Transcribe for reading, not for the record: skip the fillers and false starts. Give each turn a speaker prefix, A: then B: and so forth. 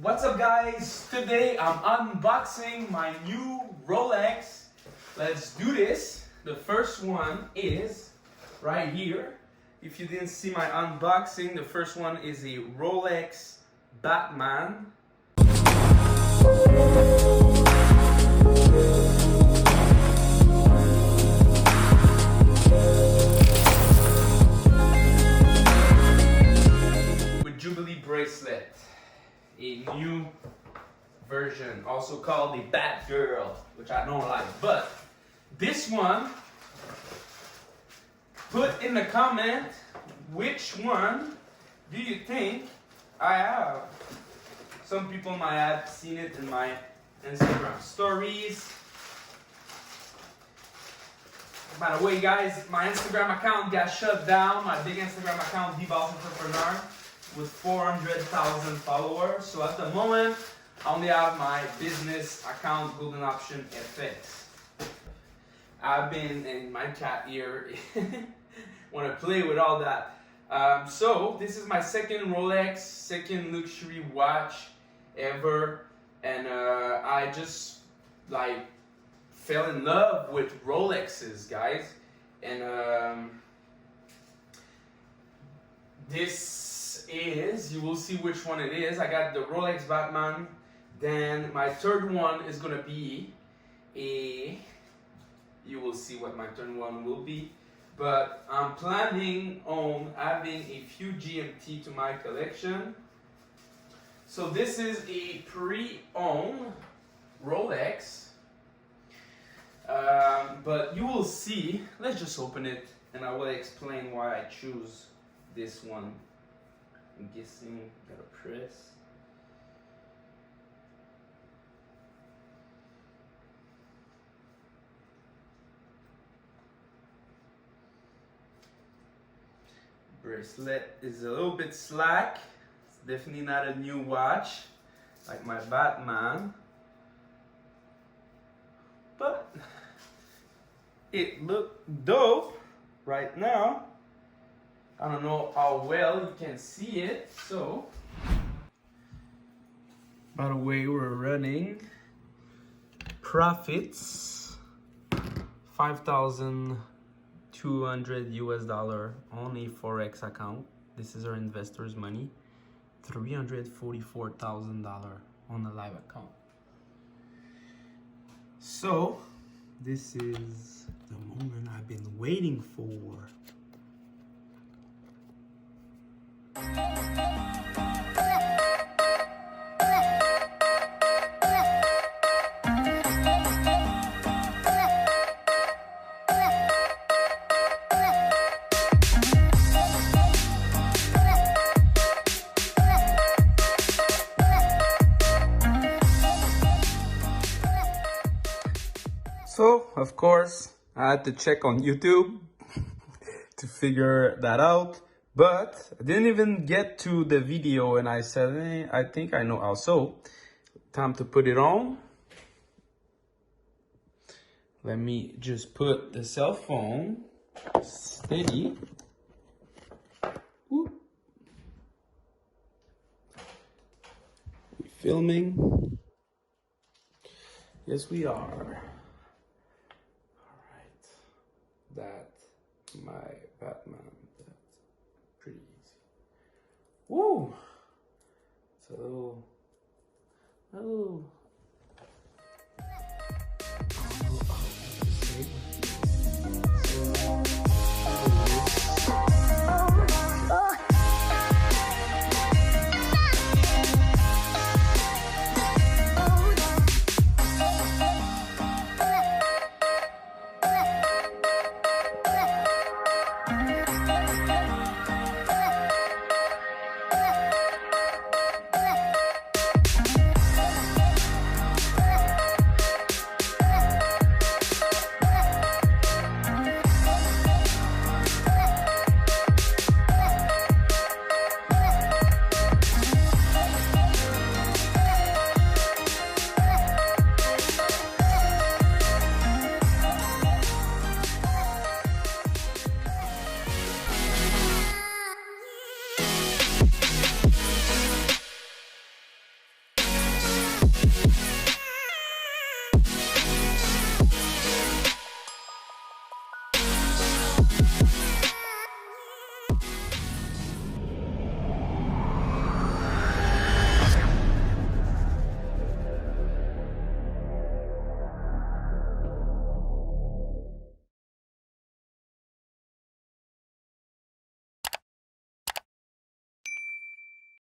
A: What's up, guys? Today I'm unboxing my new Rolex. Let's do this. The first one is right here. If you didn't see my unboxing, the first one is a Rolex Batman. With Jubilee bracelet. A new version, also called the Bat Girl, which I don't like. But this one, put in the comment which one do you think I have. Some people might have seen it in my Instagram stories. By the way, guys, my Instagram account got shut down. My big Instagram account, 𝐉𝐨𝐲 with 400,000 followers. So at the moment, I only have my business account, Golden Option FX. I've been in my cat ear, want to play with all that. So this is my second Rolex, second luxury watch ever, and I just like fell in love with Rolexes, guys. And this is, you will see which one it is. I got the Rolex Batman. Then my third one is gonna be a, you will see what my third one will be, but I'm planning on adding a few GMT to my collection. So this is a pre-owned Rolex, but you will see. Let's just open it and I will explain why I choose this one. I'm guessing gotta press. Bracelet is a little bit slack. It's definitely not a new watch like my Batman, but it look dope right now. I don't know how well you can see it. So, by the way, we're running profits, $5,200 US on a Forex account. This is our investors' money. $344,000 on a live account. So, this is the moment I've been waiting for. So, of course, I had to check on YouTube to figure that out, but I didn't even get to the video and I said, I think I know also. Time to put it on. Let me just put the cell phone steady. Whoop. We filming? Yes, we are. That's my Batman. That's pretty easy. Woo! It's a little.
B: Bye.